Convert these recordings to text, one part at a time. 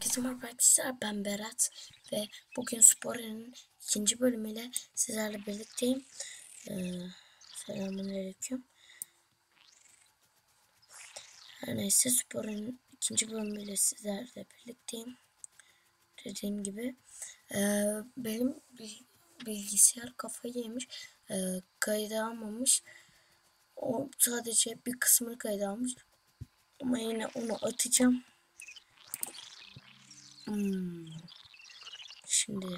Herkese merhaba arkadaşlar, ben Berat ve bugün Spor'un ikinci bölümüyle sizlerle birlikteyim. Selamünaleyküm. Her neyse, Spor'un ikinci bölümüyle sizlerle birlikteyim. Dediğim gibi benim bilgisayar kafayı yemiş, kayda almamış. O sadece bir kısmını kayda almış ama yine onu atacağım. Şimdi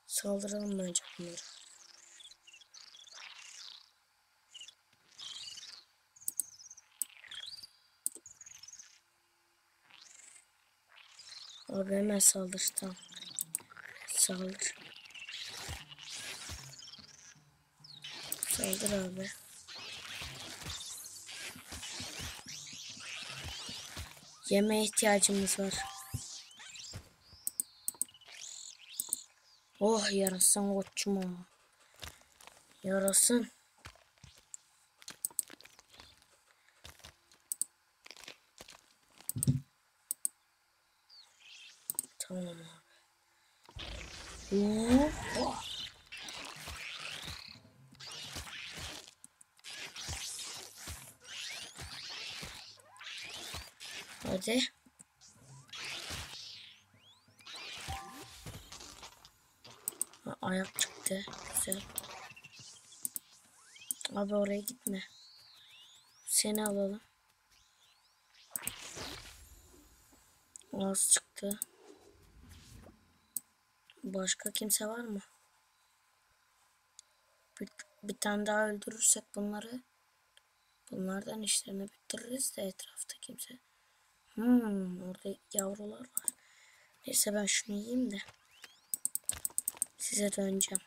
saldıralım bence bunları. Abi hemen saldır, tamam. Saldır. Saldır abi. Yemeğe ihtiyacımız var. Oh yarasın koçum. Yarasın. Tamam abi. Oh. Hadi. Ayak çıktı. Güzel. Abi oraya gitme. Seni alalım. Az çıktı. Başka kimse var mı? Bir tane daha öldürürsek bunlardan işlerini bitiririz de etrafta kimse. Orada yavrular var. Neyse ben şunu yiyeyim de size döneceğim.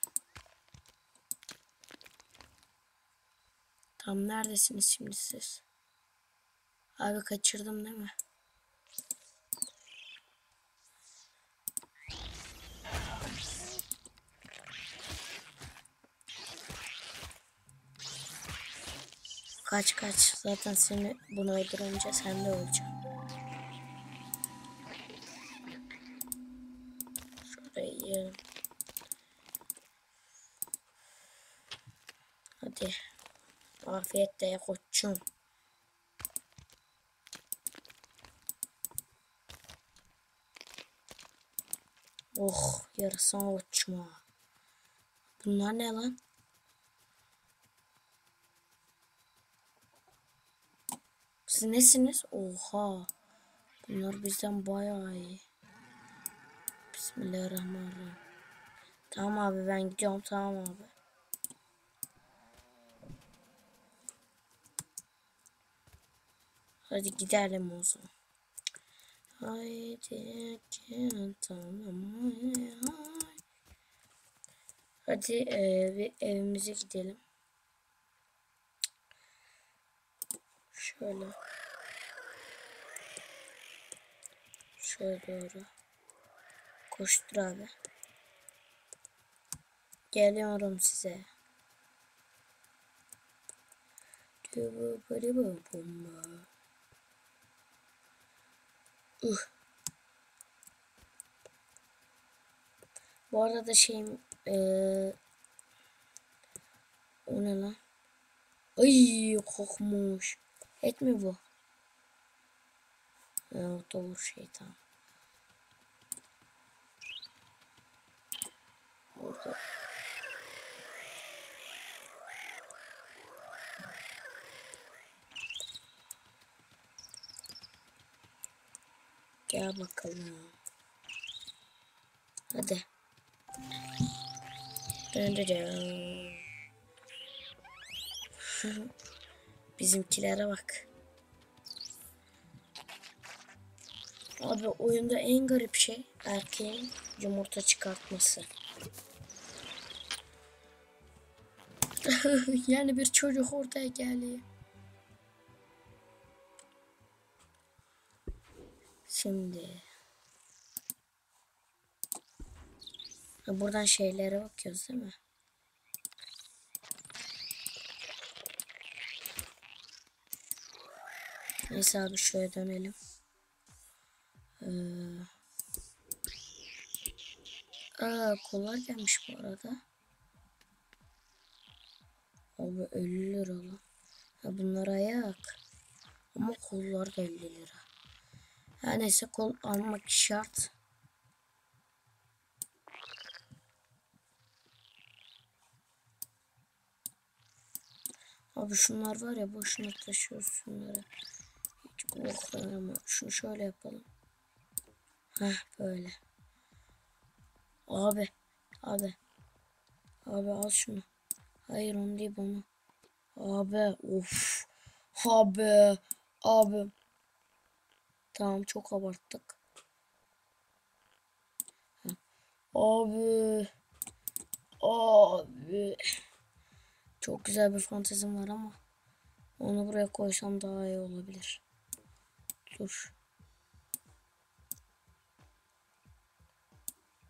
Tam neredesiniz şimdi siz? Abi kaçırdım değil mi? Kaç. Zaten seni bunu öldürünce sen de öleceksin. Şurayı yiyelim. Hadi. Afiyetle ye koçum. Oh yarasana koçum. Bunlar ne lan? Siz nesiniz? Oha. Bunlar bizden bayağı iyi. Bismillahirrahmanirrahim. Tamam abi ben gidiyorum, tamam abi. Hadi gidelim o zaman. Haydi tamam. Hadi evimize gidelim. Şöyle doğru. Koştur abi. Geliyorum size. Bu arada o ne lan? Ay kokmuş. Et mi bu? Doğru şeytan. Orada. Gel bakalım. Hadi. Döndüreceğim. Bizimkilere bak. Abi oyunda en garip şey erkeğin yumurta çıkartması. Yani bir çocuk ortaya geliyor. Şimdi buradan şeylere bakıyoruz değil mi? Neyse abi şuraya dönelim. Kollar gelmiş bu arada. Abi 50 lira lan. Ha, bunlar ayak. Ama kollar da 50 lira. Her neyse kol almak şart. Abi şunlar var ya, boşuna taşıyoruz şunları. Hiç korkma. Şunu şöyle yapalım. Heh, böyle. Abi. Abi. Abi al şunu. Hayır onu değil, bunu. Abi of. Abi. Abi. Tamam, çok abarttık. Abi. Abi. Çok güzel bir fantezim var ama onu buraya koysam daha iyi olabilir. Dur.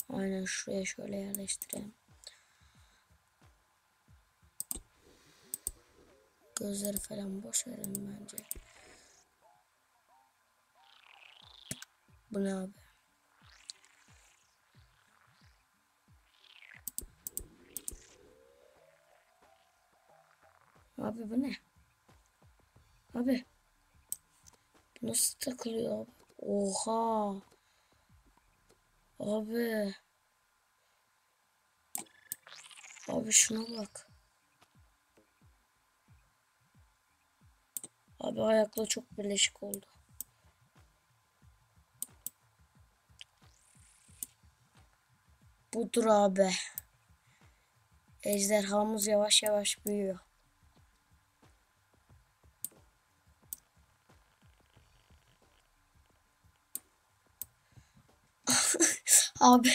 Aynen şuraya şöyle yerleştireyim. Gözleri falan boş verelim bence. Bu ne abi? Abi bu ne? Abi. Bu nasıl takılıyor abi? Oha. Abi. Abi şuna bak. Abi ayakla çok birleşik oldu. Budur abi. Ejderhamız yavaş yavaş büyüyor. Abi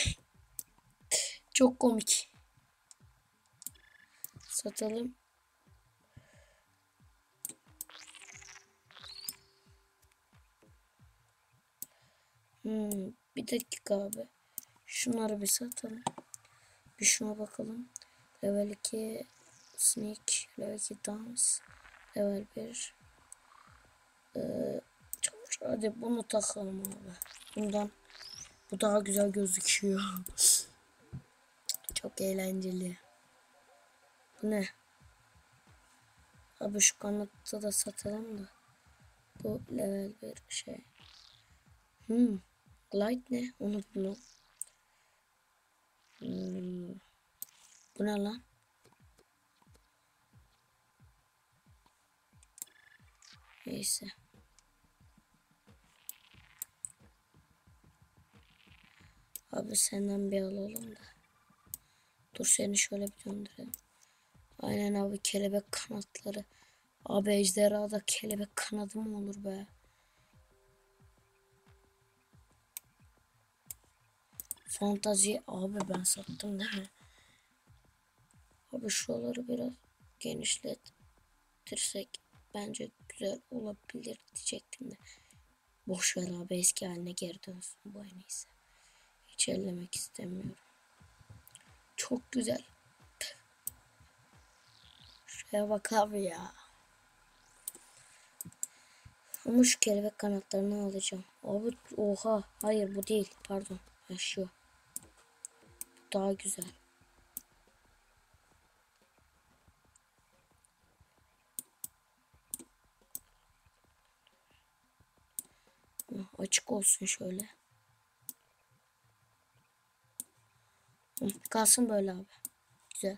çok komik. Satalım. Bir dakika abi. Şunları bir satalım. Bir şuna bakalım. Level 2 sneak, level 2 dans, level 1 hadi bunu takalım abi. Bundan bu daha güzel gözüküyor. Çok eğlenceli. Bu ne? Abi şu kanatı da satalım da. Bu level 1 şey. Glide ne? Onu bunu. Bu ne lan? Neyse. Abi senden bir alalım da. Dur seni şöyle bir döndürelim. Aynen abi, kelebek kanatları. Abi ejderhada kelebek kanadı mı olur be? Fantazi abi ben sattım değil mi? Abi şuraları biraz genişletirsek bence güzel olabilir diyecektim de. Boş ver abi, eski haline geri dönsün bu, en iyisi. Hiç ellemek istemiyorum. Çok güzel. Şuraya bak abi ya. Ama şu kelebek kanatlarını alacağım. Abi oha, hayır bu değil, pardon. Ha, şu. Bu daha güzel. Açık olsun şöyle. Kalsın böyle abi. Güzel.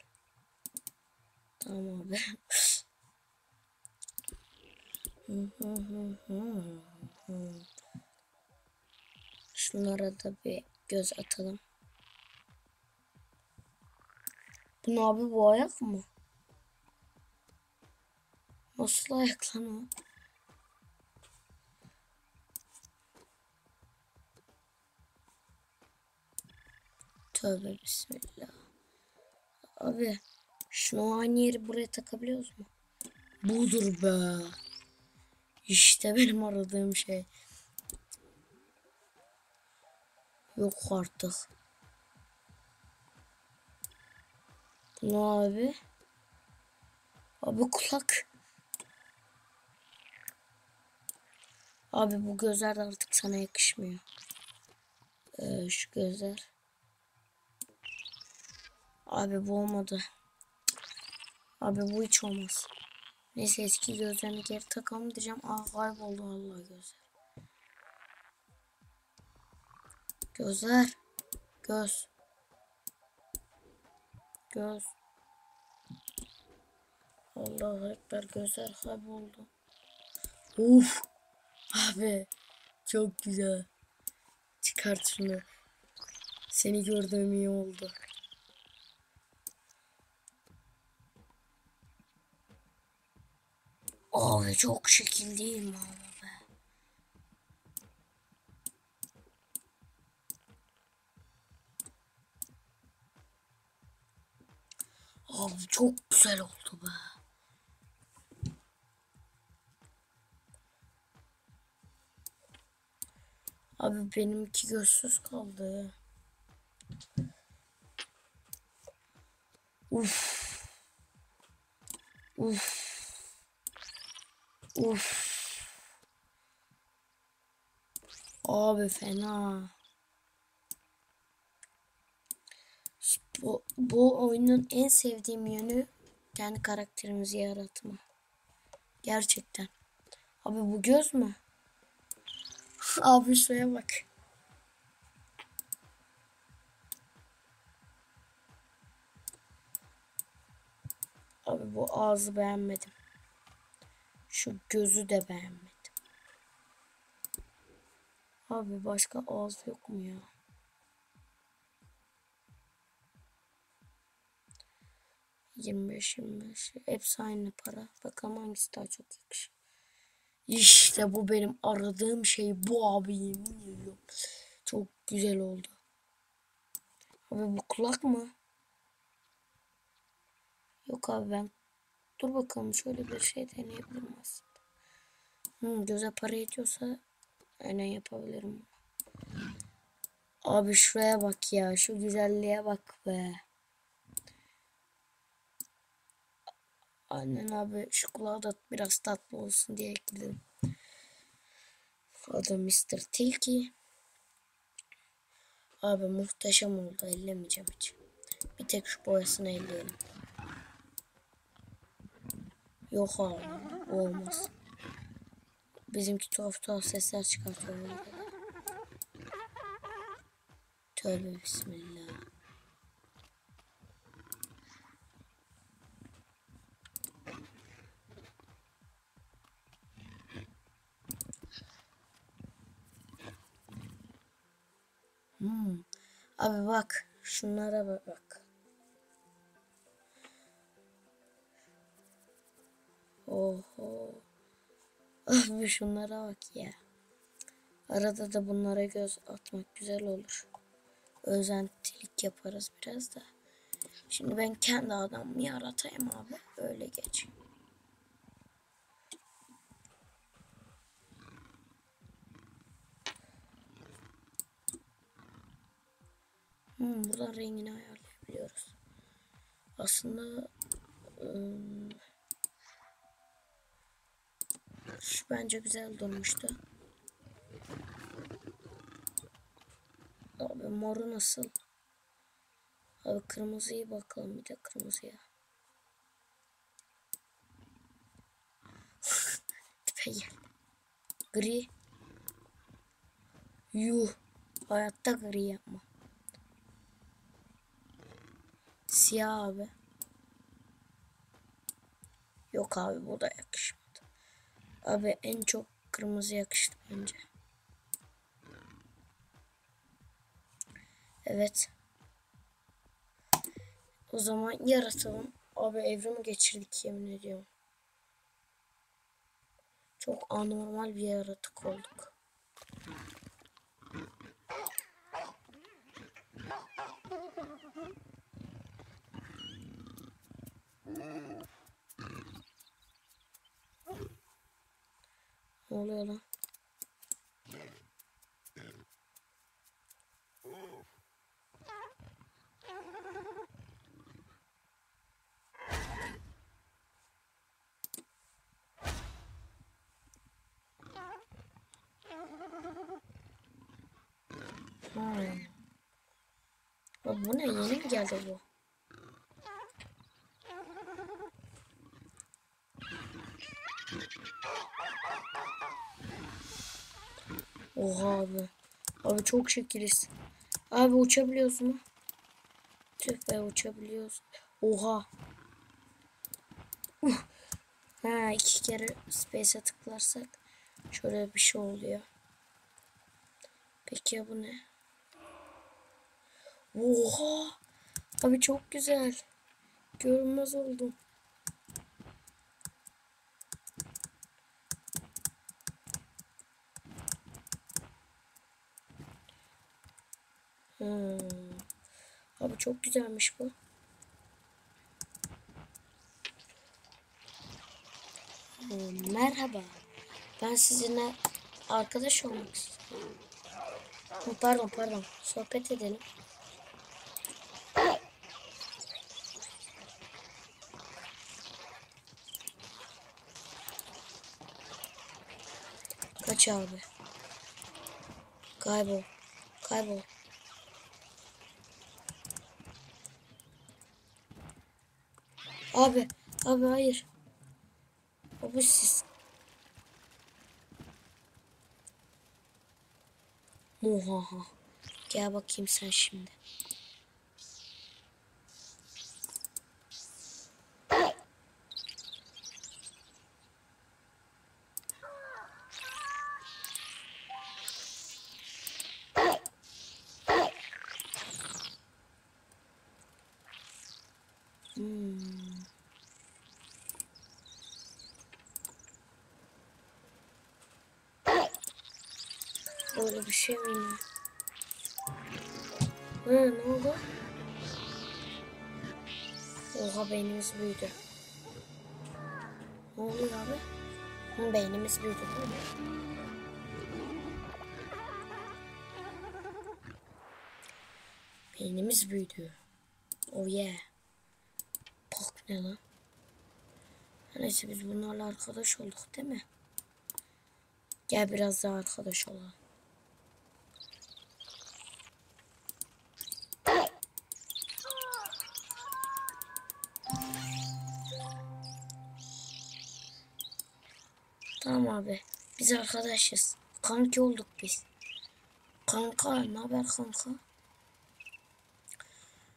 Tamam abi. Şunlara da bir göz atalım. Bu ne abi, bu ayak mı? Nasıl ayak lan o? Tövbe bismillah. Abi şunu aynı yeri buraya takabiliyoruz mu? Budur be. İşte benim aradığım şey. Yok artık. Bu ne abi? Abi kulak. Abi bu gözler de artık sana yakışmıyor. Şu gözler. Abi bu olmadı. Abi bu hiç olmaz. Neyse eski gözlerini geri takalım diyeceğim. Aa kayboldu vallahi gözler. Gözler. Göz. Göz. Allahu Ekber, gözler kayboldu. Uf. Abi çok güzel. Çıkart şunu. Seni gördüğüm iyi oldu. Abi çok şekil değil mi abi be? Abi çok güzel oldu be. Abi benimki gözsüz kaldı. Uf. Uf. Uf. Abi fena. Bu oyunun en sevdiğim yönü kendi karakterimizi yaratma. Gerçekten. Abi bu göz mü? Abi şuraya bak. Abi bu ağzı beğenmedim. Şu gözü de beğenmedim. Abi başka ağız yok mu ya? 25 hepsi aynı para. Bakalım hangisi daha çok yakışır. İşte bu benim aradığım şey bu abi, yemin ediyorum. Çok güzel oldu. Abi bu kulak mı? Yok abi ben. Dur bakalım şöyle bir şey deneyebilirim aslında. Göze para ediyorsa aynen yapabilirim. Abi şuraya bak ya. Şu güzelliğe bak be. Aynen abi şu kulağı da biraz tatlı olsun diye ekledim. Adı Mr. Tilki. Abi muhteşem oldu. Ellemeyeceğim hiç. Bir tek şu boyasını elleyelim. Yok abi. Olmaz. Bizimki tuhaf tuhaf sesler çıkartıyor. Tövbe bismillah. Abi bak. Şunlara bak. Oho. Abi şunlara bak ya. Arada da bunlara göz atmak güzel olur. Özentilik yaparız biraz da. Şimdi ben kendi adamımı yaratayım abi. Öyle geç. Buradan rengini ayarlayabiliyoruz. Aslında şu bence güzel durmuştu. Abi moru nasıl? Abi kırmızıyı bakalım bir de kırmızıya. Tipe gel. Gri. Yuh. Hayatta gri yapma. Siyah abi. Yok abi bu da yakışmadı. Abi en çok kırmızı yakıştı bence. Evet. O zaman yaratalım. Abi evrimi geçirdik yemin ediyorum. Çok anormal bir yaratık olduk. Ne oluyor lan? Abi bu ne? Yeni mi geldi bu? Oha abi. Abi çok şekiliz. Abi uçabiliyoruz mu? Tüh be, uçabiliyoruz. Oha. Ha, 2 kere space'e tıklarsak şöyle bir şey oluyor. Peki ya bu ne? Oha. Abi çok güzel. Görünmez oldum. Abi çok güzelmiş bu. Merhaba. Ben sizinle arkadaş olmak istiyorum. Pardon. Sohbet edelim. Kaç abi. Kaybol. Kaybol. Abi. Abi hayır. Abi siz. Muhaha. Gel bakayım sen şimdi. Böyle bir şey mi ya? Ne oldu? Oha, beynimiz büyüdü. Ne oluyor abi? Beynimiz büyüdü değil mi? Beynimiz büyüdü. Oh yeah. Bak ne lan? Neyse, biz bunlarla arkadaş olduk değil mi? Gel biraz daha arkadaş olalım. Tamam abi. Biz arkadaşız. Kanki olduk biz. Kanka, ne haber kanka?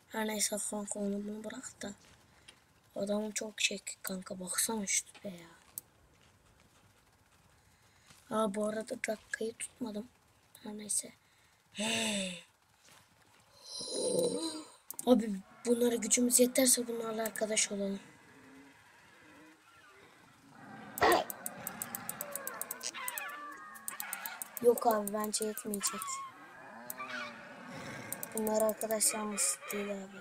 Her neyse kanka, onu bunu bırak da. Adamın çok kanka, baksana şu tipe ya. Bu arada dakikayı tutmadım. Her neyse. Abi bunlara gücümüz yeterse bunlarla arkadaş olalım. Yok abi, bence yetmeyecek. Bunlar arkadaşlarımız değil abi.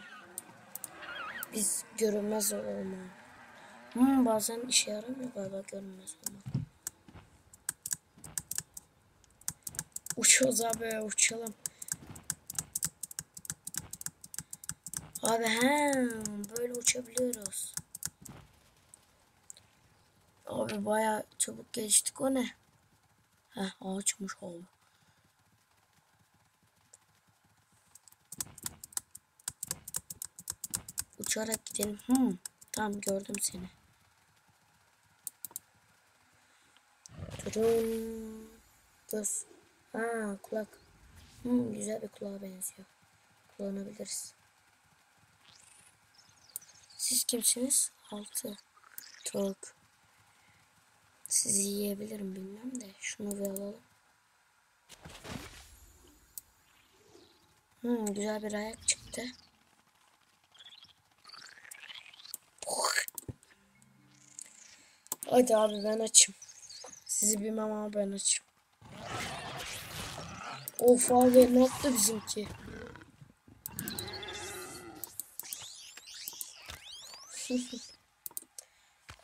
Biz görünmez olma. Bazen işe yaramıyor galiba görünmez olma. Uçuyoruz abi, uçalım. Abi böyle uçabiliyoruz. Abi baya çabuk geliştik, o ne? Ağaçmış abi. Uçarak gidelim. Tamam, gördüm seni. Durun. Göz. Kulak. Güzel bir kulağa benziyor. Kullanabiliriz. Siz kimsiniz? 6. Çok. Sizi yiyebilirim bilmem de. Şunu bir alalım. Güzel bir ayak çıktı. Hadi abi, ben açım. Sizi bilmem ama ben açım. Of abi, ne yaptı bizimki?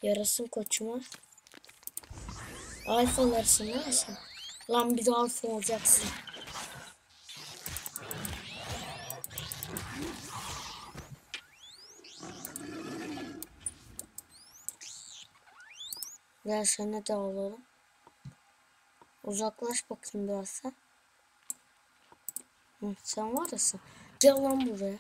Yarasın koçuma. Alfalarısın değil mi sen? Lan bir de alfa olacaksın. Gel sana da alalım. Uzaklaş bakayım biraz sen. Sen var ya sen. Gel lan buraya.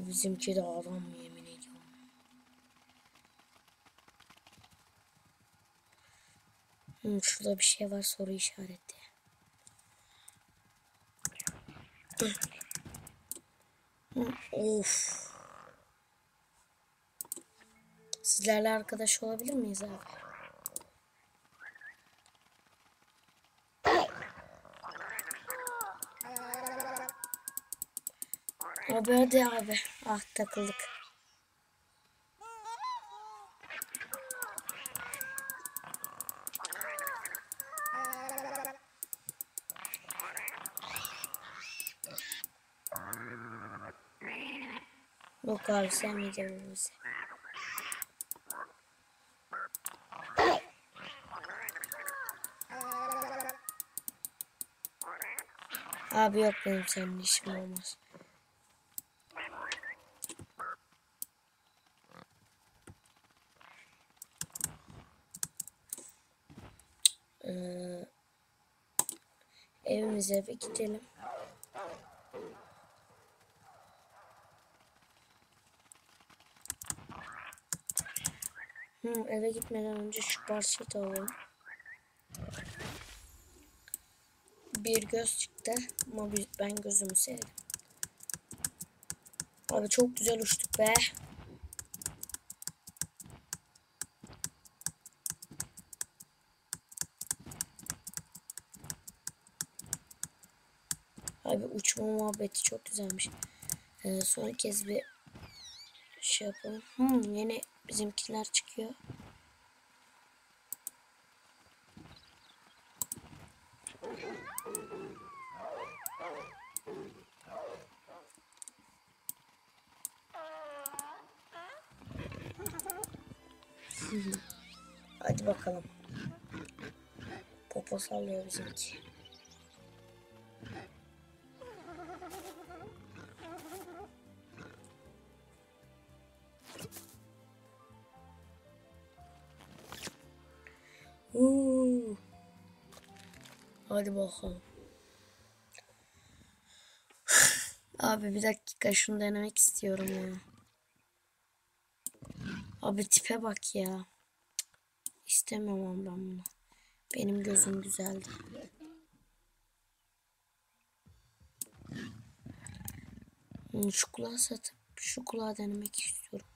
bizimki de adam yemin ediyorum. Şurada bir şey var, soru işareti. Of. Sizlerle arkadaş olabilir miyiz abi? Abi hadi abi. Ah, takıldık. Yok abi, sevmeyeceğim bu bizi. Abi yok, benim seninle işim olmaz. Evimize bir gidelim. Eve gitmeden önce şu parçayı da alalım. Bir göz çıktı ama ben gözümü sevdim. Abi çok güzel uçtuk be. Abi uçma muhabbeti çok güzelmiş. Son kez bir şey yapalım. Yine bizimkiler çıkıyor. Hadi bakalım. Popo sallıyor bizimki. Hadi bakalım. Abi bir dakika, şunu denemek istiyorum ya. Abi tipe bak ya. İstemiyorum ben bunu. Benim gözüm güzeldi. Şu kulağı satıp şu kulağı denemek istiyorum.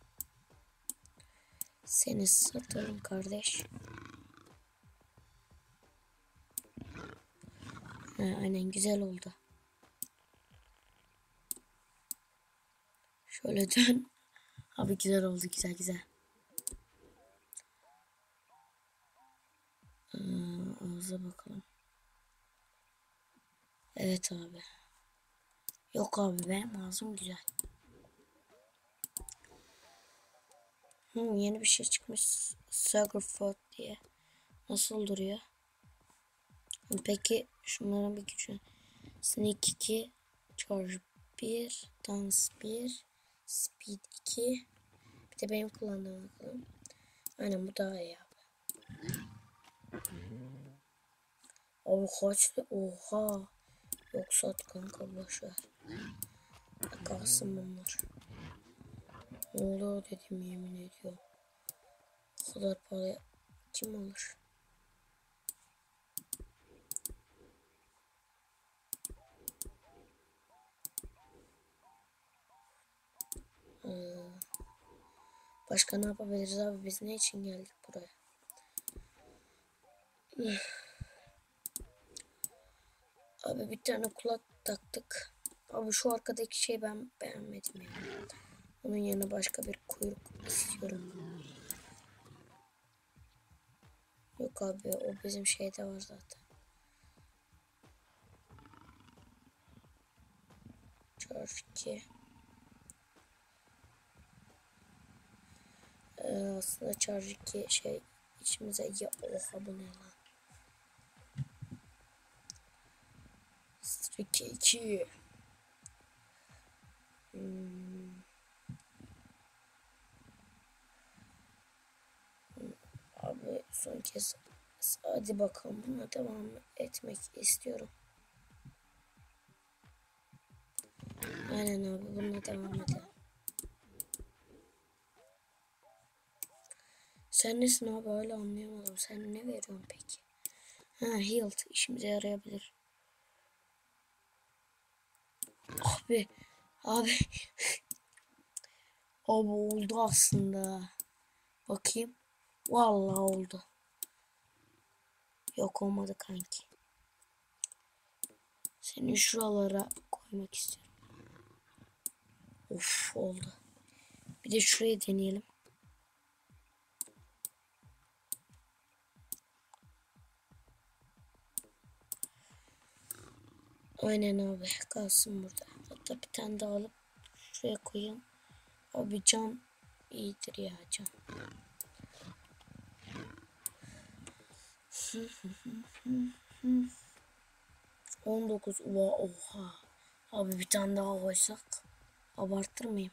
Seni satarım kardeş. Aynen, güzel oldu. Şöyle dön. Abi güzel oldu, güzel güzel. Ağza bakalım. Evet abi. Yok abi, benim ağzım güzel. Yeni bir şey çıkmış. Sugarfoot diye. Nasıl duruyor? Peki şunların bir gücü. Sneak 2, Charge 1, Dance 1, Speed 2. Bir de benim kullandığım bakalım. Aynen, bu daha iyi abi. Abi kaçtı? Oha. Yok, sat kanka, boşver. Kalsın bunlar. Ne oluyor dedim, yemin ediyorum. O kadar para kim alır? Başka ne yapabiliriz abi? Biz ne için geldik buraya? Abi bir tane kulak taktık. Abi şu arkadaki şeyi ben beğenmedim ya. Onun yerine başka bir kuyruk istiyorum. Yok abi, o bizim şeyde var zaten. Charge 2. Aslında Charge 2 şey içimize ya, oha bu ne lan? Streak 2. Abi son kez hadi bakalım, buna devam etmek istiyorum. Aynen abi, bununla devam edelim. Sen nesin abi, öyle anlayamadım. Sen ne veriyorsun peki? Ha, healed işimize yarayabilir. Abi abi abi oldu aslında. Bakayım. Vallahi oldu. Yok olmadı kanki. Seni şuralara koymak istiyorum. Of oldu. Bir de şurayı deneyelim. Aynen abi, kalsın burada. Hatta bir tane daha alıp şuraya koyayım. Abi cam iyidir ya, cam. 19. Oha. Abi bir tane daha koysak. Abartır mıyım?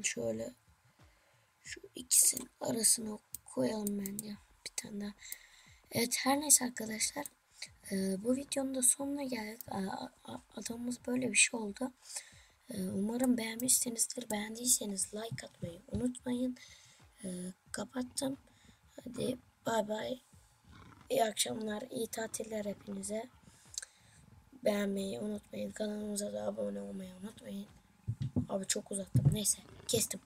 Şöyle şu ikisinin arasına koyalım bence. Bir tane daha. Evet, her neyse arkadaşlar. Bu videonun da sonuna geldik. Adamımız böyle bir şey oldu. Umarım beğenmişsinizdir. Beğendiyseniz like atmayı unutmayın. Kapattım. Hadi bay bay. İyi akşamlar, iyi tatiller hepinize. Beğenmeyi unutmayın. Kanalımıza da abone olmayı unutmayın. Abi çok uzattım. Neyse, kestim.